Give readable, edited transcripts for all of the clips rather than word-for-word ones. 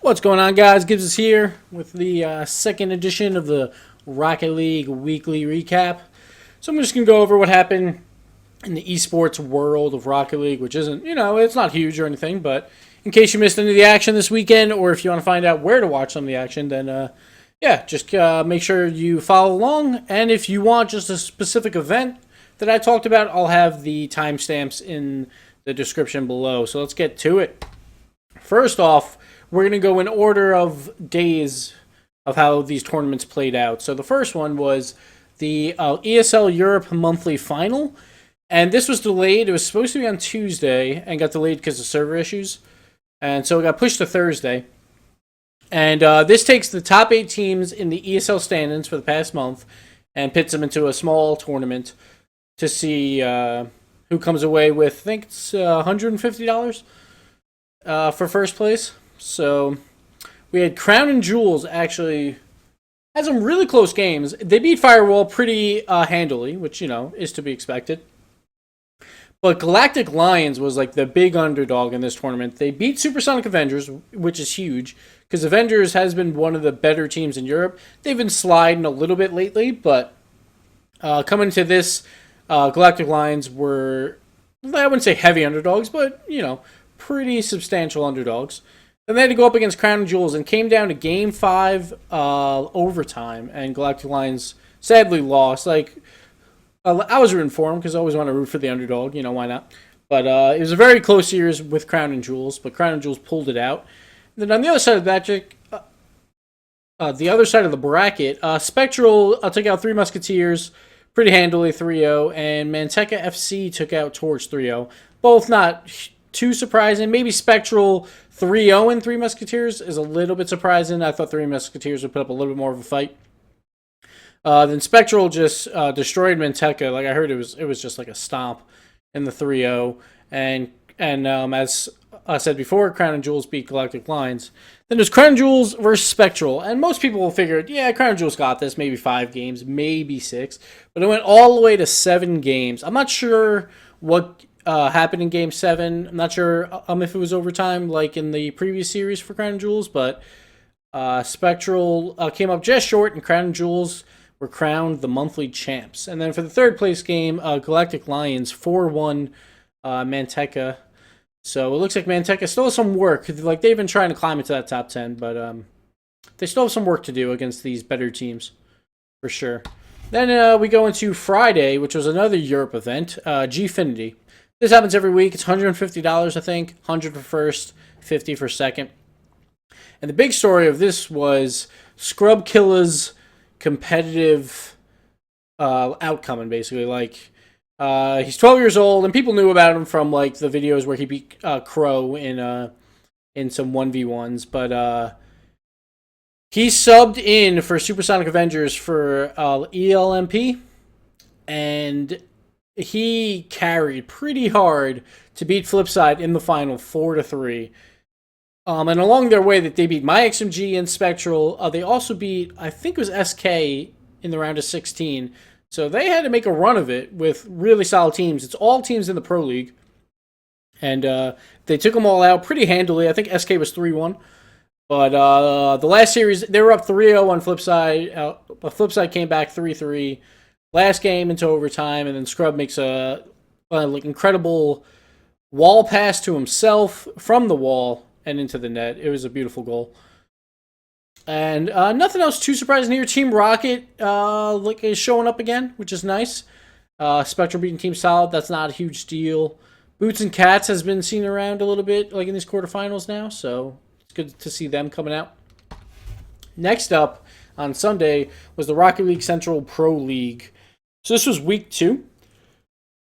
What's going on, guys? Gibbs is here with the second edition of the Rocket League Weekly Recap. So I'm just going to go over what happened in the esports world of Rocket League, which isn't, it's not huge or anything, but in case you missed any of the action this weekend, or if you want to find out where to watch some of the action, then, just make sure you follow along. And if you want just a specific event that I talked about, I'll have the timestamps in the description below. So let's get to it. First off, we're going to go in order of days of how these tournaments played out. So the first one was the ESL Europe Monthly Final. And this was delayed. It was supposed to be on Tuesday and got delayed because of server issues. And so it got pushed to Thursday. And this takes the top 8 teams in the ESL standings for the past month and pits them into a small tournament to see who comes away with, I think it's $150 for first place. So we had Crown and Jewels actually had some really close games. They beat Firewall pretty handily, which, is to be expected. But Galactic Lions was like the big underdog in this tournament. They beat Supersonic Avengers, which is huge, because Avengers has been one of the better teams in Europe. They've been sliding a little bit lately, but coming to this, Galactic Lions were, I wouldn't say heavy underdogs, but, pretty substantial underdogs. Then they had to go up against Crown and Jewels and came down to Game 5 overtime, and Galactic Lions sadly lost. I was rooting for them because I always want to root for the underdog, why not? But it was a very close series with Crown and Jewels, but Crown and Jewels pulled it out. And then on the other side of the bracket, Spectral took out Three Musketeers pretty handily, 3-0, and Manteca FC took out Torch 3-0. Both not too surprising. Maybe Spectral 3-0 in Three Musketeers is a little bit surprising. I thought Three Musketeers would put up a little bit more of a fight. Then Spectral just destroyed Manteca. Like I heard, it was just like a stomp in the 3-0. And as I said before, Crown and Jewels beat Galactic Lions. Then there's Crown and Jewels versus Spectral. And most people will figure, Crown and Jewels got this. Maybe 5 games, maybe 6. But it went all the way to 7 games. I'm not sure what happened in Game 7. I'm not sure if it was overtime like in the previous series for Crown and Jewels. But Spectral came up just short, and Crown and Jewels were crowned the monthly champs. And then for the third place game, Galactic Lions 4-1 Manteca. So it looks like Manteca still has some work. Like they've been trying to climb into that top 10, but they still have some work to do against these better teams, for sure. Then we go into Friday, which was another Europe event, Gfinity. This happens every week. It's $150, I think. 100 for first, 50 for second. And the big story of this was Scrub Killer's competitive outcome, basically. He's 12 years old, and people knew about him from the videos where he beat Crow in some 1v1s, but he subbed in for Supersonic Avengers for ELMP, and he carried pretty hard to beat Flipside in the final 4-3. And along their way that they beat MyXMG and Spectral, they also beat, I think it was SK in the round of 16. So they had to make a run of it with really solid teams. It's all teams in the Pro League. And they took them all out pretty handily. I think SK was 3-1. But the last series, they were up 3-0 on Flipside. Flipside came back 3-3. Last game into overtime, and then Scrub makes a incredible wall pass to himself from the wall and into the net. It was a beautiful goal. And nothing else too surprising here. Team Rocket is showing up again, which is nice. Spectral beating Team Solid, that's not a huge deal. Boots and Cats has been seen around a little bit, in these quarterfinals now, so it's good to see them coming out. Next up on Sunday was the Rocket League Central Pro League. So this was week 2.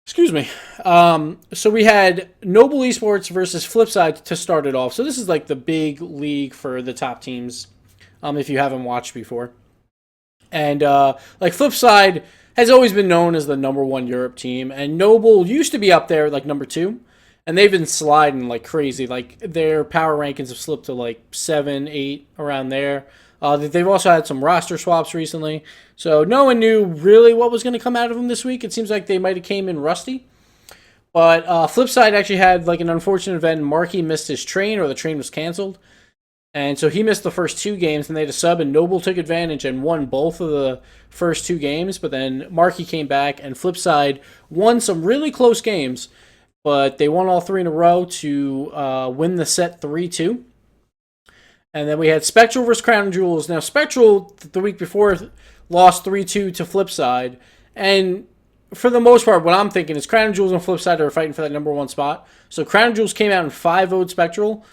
Excuse me. So we had Noble Esports versus Flipside to start it off. So this is the big league for the top teams, if you haven't watched before. And Flipside has always been known as the #1 Europe team, and Noble used to be up there number 2, and they've been sliding like crazy. Their power rankings have slipped to 7, 8 around there. They've also had some roster swaps recently. So no one knew really what was going to come out of them this week. It seems like they might have came in rusty. But Flipside actually had an unfortunate event. Marky missed his train, or the train was canceled. And so he missed the first 2 games, and they had a sub, and Noble took advantage and won both of the first 2 games. But then Markey came back, and Flipside won some really close games, but they won all 3 in a row to win the set 3-2. And then we had Spectral versus Crown Jewels. Now, Spectral, the week before, lost 3-2 to Flipside. And for the most part, what I'm thinking is Crown Jewels and Flipside are fighting for that number 1 spot. So Crown Jewels came out and 5-0'd Spectral,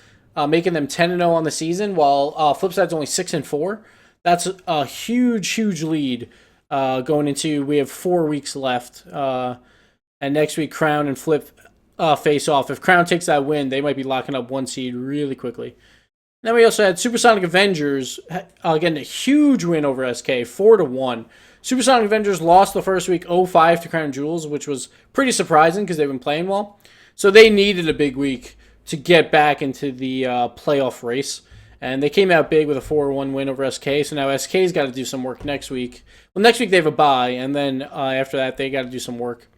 making them 10-0 on the season, while Flipside's only 6-4. That's a huge, huge lead going into. We have 4 weeks left, and next week Crown and Flip face off. If Crown takes that win, they might be locking up 1 seed really quickly. Then we also had Supersonic Avengers getting a huge win over SK, 4-1. Supersonic Avengers lost the first week 0-5 to Crown Jewels, which was pretty surprising because they've been playing well. So they needed a big week to get back into the playoff race. And they came out big with a 4-1 win over SK. So now SK's got to do some work next week. Well, next week they have a bye, and then after that they got to do some work.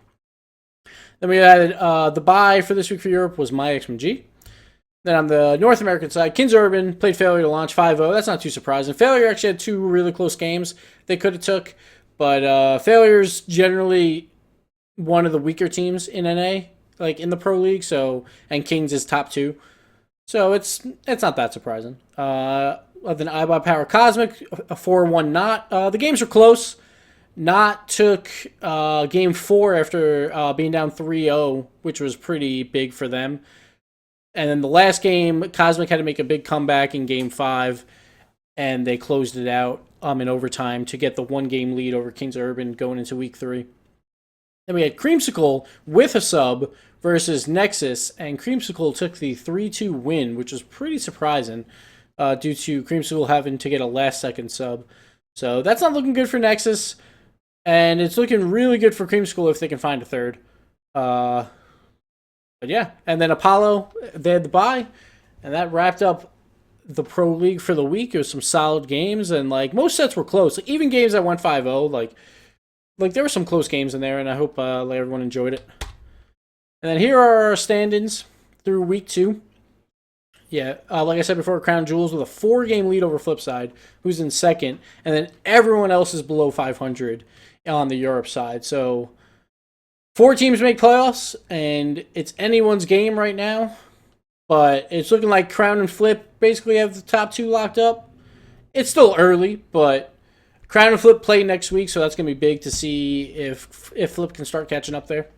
Then we had the bye for this week for Europe was MyXMG. Then on the North American side, Kings Urban played Failure to Launch 5-0. That's not too surprising. Failure actually had 2 really close games they could have took. But Failure's generally one of the weaker teams in NA, like in the Pro League. So, and Kings is top 2. So it's not that surprising. Then iBot Power Cosmic, a 4-1 Knot. The games were close. Knot took game 4 after being down 3-0, which was pretty big for them. And then the last game, Cosmic had to make a big comeback in game 5, and they closed it out in overtime to get the 1-game lead over Kings Urban going into week 3. Then we had Creamsicle with a sub versus Nexus, and Creamsicle took the 3-2 win, which was pretty surprising due to Creamsicle having to get a last-second sub. So that's not looking good for Nexus, and it's looking really good for Creamsicle if they can find a third. But yeah, and then Apollo, they had the bye, and that wrapped up the Pro League for the week. It was some solid games, and like most sets were close. Like, even games that went 5-0, like there were some close games in there, and I hope everyone enjoyed it. And then here are our standings through week 2. Yeah, like I said before, Crown Jewels with a 4-game lead over Flipside, who's in second, and then everyone else is below 500 on the Europe side. So 4 teams make playoffs, and it's anyone's game right now. But it's looking like Crown and Flip basically have the top 2 locked up. It's still early, but Crown and Flip play next week, so that's going to be big to see if Flip can start catching up there.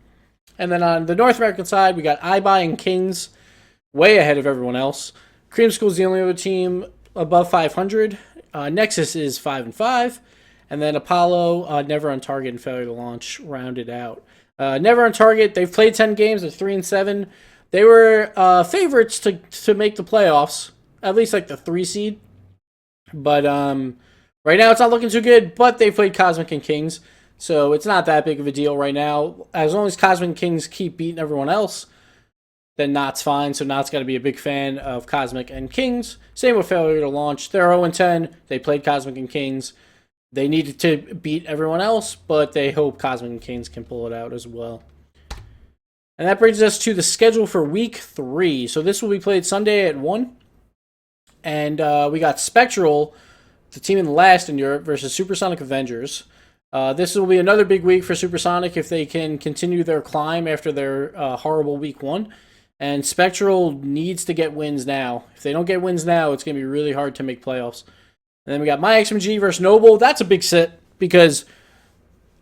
And then on the North American side, we got iBuy and Kings way ahead of everyone else. Creamsicle is the only other team above 500. Nexus is 5-5. And then Apollo, Never on Target, and Failure to Launch rounded out. Never on Target, they've played 10 games. They're 3-7. They were favorites to make the playoffs, at least like the 3 seed. But right now it's not looking too good, but they played Cosmic and Kings. So it's not that big of a deal right now. As long as Cosmic and Kings keep beating everyone else, then Knot's fine. So Knot's got to be a big fan of Cosmic and Kings. Same with Failure to Launch. They're 0-10. They played Cosmic and Kings. They needed to beat everyone else, but they hope Cosmic and Kings can pull it out as well. And that brings us to the schedule for week 3. So this will be played Sunday at 1. And we got Spectral, the team in last in Europe, versus Supersonic Avengers. This will be another big week for Supersonic if they can continue their climb after their horrible week 1. And Spectral needs to get wins now. If they don't get wins now, it's going to be really hard to make playoffs. And then we got MyXMG versus Noble. That's a big set because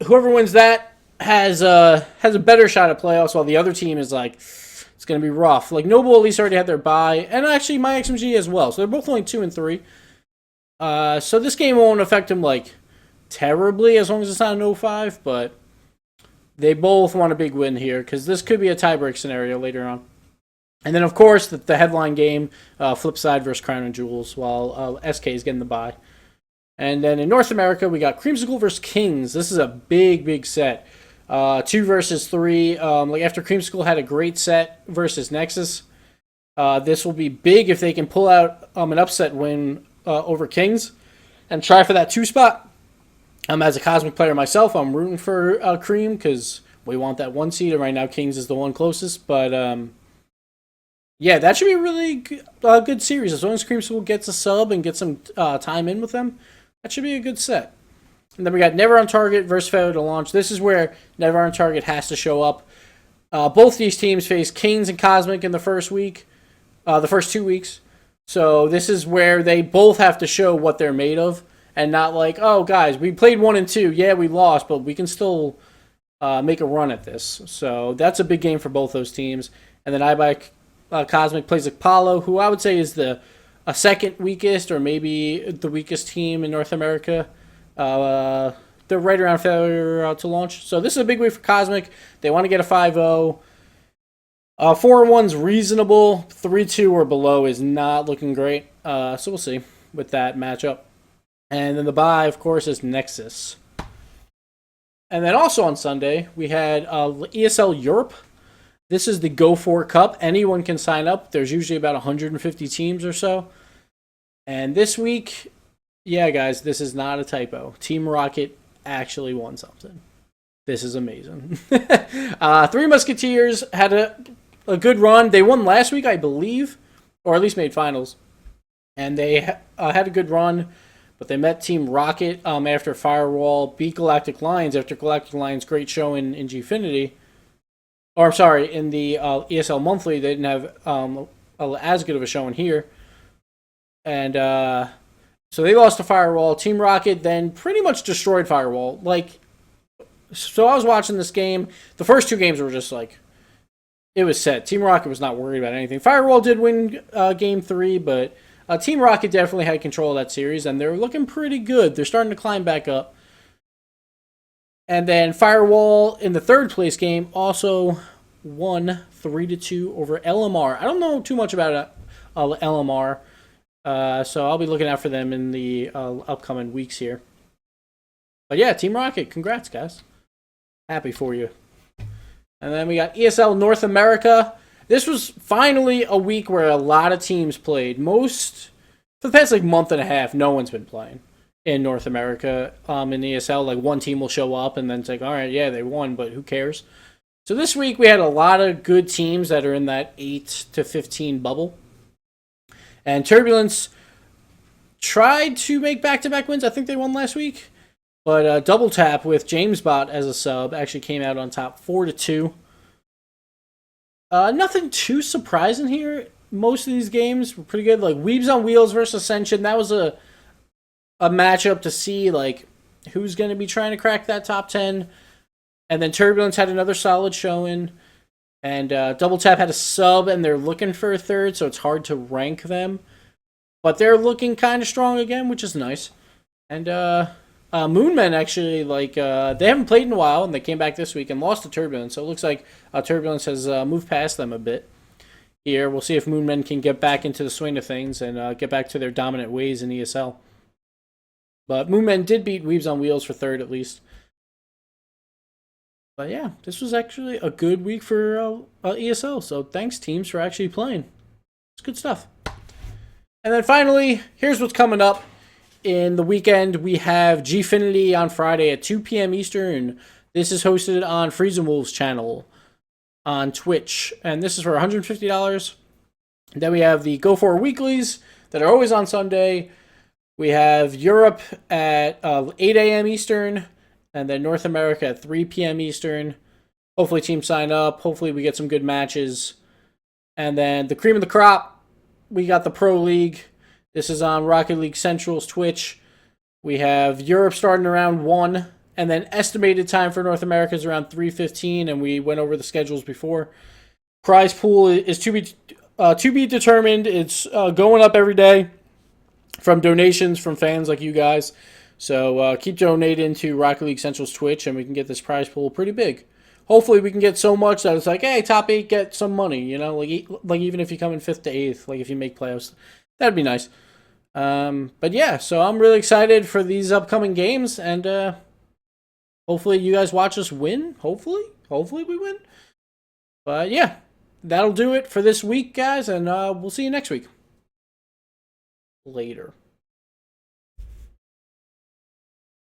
whoever wins that has a better shot at playoffs, while the other team is like, it's going to be rough. Like Noble at least already had their bye, and actually MyXMG as well. So they're both only 2-3. So this game won't affect them like terribly as long as it's not an 0-5, but they both want a big win here because this could be a tiebreak scenario later on. And then, of course, the headline game, Flipside versus Crown and Jewels, while SK is getting the bye. And then in North America, we got Creamsicle versus Kings. This is a big, big set. 2 versus 3. Like after Creamsicle had a great set versus Nexus, this will be big if they can pull out an upset win over Kings and try for that 2 spot. As a Cosmic player myself, I'm rooting for Cream because we want that 1 seed, and right now Kings is the one closest. But Yeah, that should be a really good series. As long as Creamsicle gets a sub and gets some time in with them, that should be a good set. And then we got Never on Target versus Failure to Launch. This is where Never on Target has to show up. Both these teams face Kings and Cosmic in the first week, the first 2 weeks. So this is where they both have to show what they're made of, and not like, oh guys, we played 1 and 2. Yeah, we lost, but we can still make a run at this. So that's a big game for both those teams. And then Cosmic plays Apollo, who I would say is the second weakest or maybe the weakest team in North America. They're right around Failure to Launch. So this is a big week for Cosmic. They want to get a 5-0. 4-1's reasonable. 3-2 or below is not looking great. So we'll see with that matchup. And then the bye, of course, is Nexus. And then also on Sunday, we had ESL Europe. This is the GO4 Cup. Anyone can sign up. There's usually about 150 teams or so. And this week, yeah, guys, this is not a typo. Team Rocket actually won something. This is amazing. Three Musketeers had a good run. They won last week, I believe, or at least made finals. And they had a good run, but they met Team Rocket after Firewall, beat Galactic Lions after Galactic Lions' great show in Gfinity. Or, I'm sorry, in the ESL Monthly, they didn't have as good of a showing here. And so they lost to Firewall. Team Rocket then pretty much destroyed Firewall. So I was watching this game. The first 2 games were just like, it was set. Team Rocket was not worried about anything. Firewall did win game 3, but Team Rocket definitely had control of that series, and they're looking pretty good. They're starting to climb back up. And then Firewall in the 3rd place game also won 3-2 over LMR. I don't know too much about LMR, so I'll be looking out for them in the upcoming weeks here. But yeah, Team Rocket, congrats, guys. Happy for you. And then we got ESL North America. This was finally a week where a lot of teams played. For the past month and a half, no one's been playing in North America in ESL. One team will show up and then it's all right, yeah, they won, but who cares? So this week we had a lot of good teams that are in that 8 to 15 bubble. And Turbulence tried to make back-to-back wins. I think they won last week. But Double Tap with JamesBot as a sub actually came out on top 4-2. Nothing too surprising here. Most of these games were pretty good. Weebs on Wheels versus Ascension. That was a matchup to see who's going to be trying to crack that top 10. And then Turbulence had another solid showing. And Double Tap had a sub, and they're looking for a 3rd, so it's hard to rank them. But they're looking kind of strong again, which is nice. And Moonmen actually, they haven't played in a while, and they came back this week and lost to Turbulence. So it looks like Turbulence has moved past them a bit here. We'll see if Moonmen can get back into the swing of things and get back to their dominant ways in ESL. But Moonmen did beat Weebs on Wheels for 3rd at least. But yeah, this was actually a good week for ESL. So thanks, teams, for actually playing. It's good stuff. And then finally, here's what's coming up. In the weekend, we have Gfinity on Friday at 2 p.m. Eastern. This is hosted on Freezing Wolves channel on Twitch. And this is for $150. Then we have the GO4 Weeklies that are always on Sunday. We have Europe at 8 a.m. Eastern. And then North America at 3 p.m. Eastern. Hopefully teams sign up. Hopefully we get some good matches. And then the cream of the crop, we got the Pro League. This is on Rocket League Central's Twitch. We have Europe starting around 1. And then estimated time for North America is around 3:15. And we went over the schedules before. Prize pool is to be determined. It's going up every day from donations from fans like you guys. So keep donating to Rocket League Central's Twitch, and we can get this prize pool pretty big. Hopefully we can get so much that it's hey, top 8 get some money, even if you come in 5th to 8th, if you make playoffs. That'd be nice. But yeah, so I'm really excited for these upcoming games, and hopefully you guys watch us win. Hopefully we win. But yeah, that'll do it for this week, guys, and we'll see you next week. Later.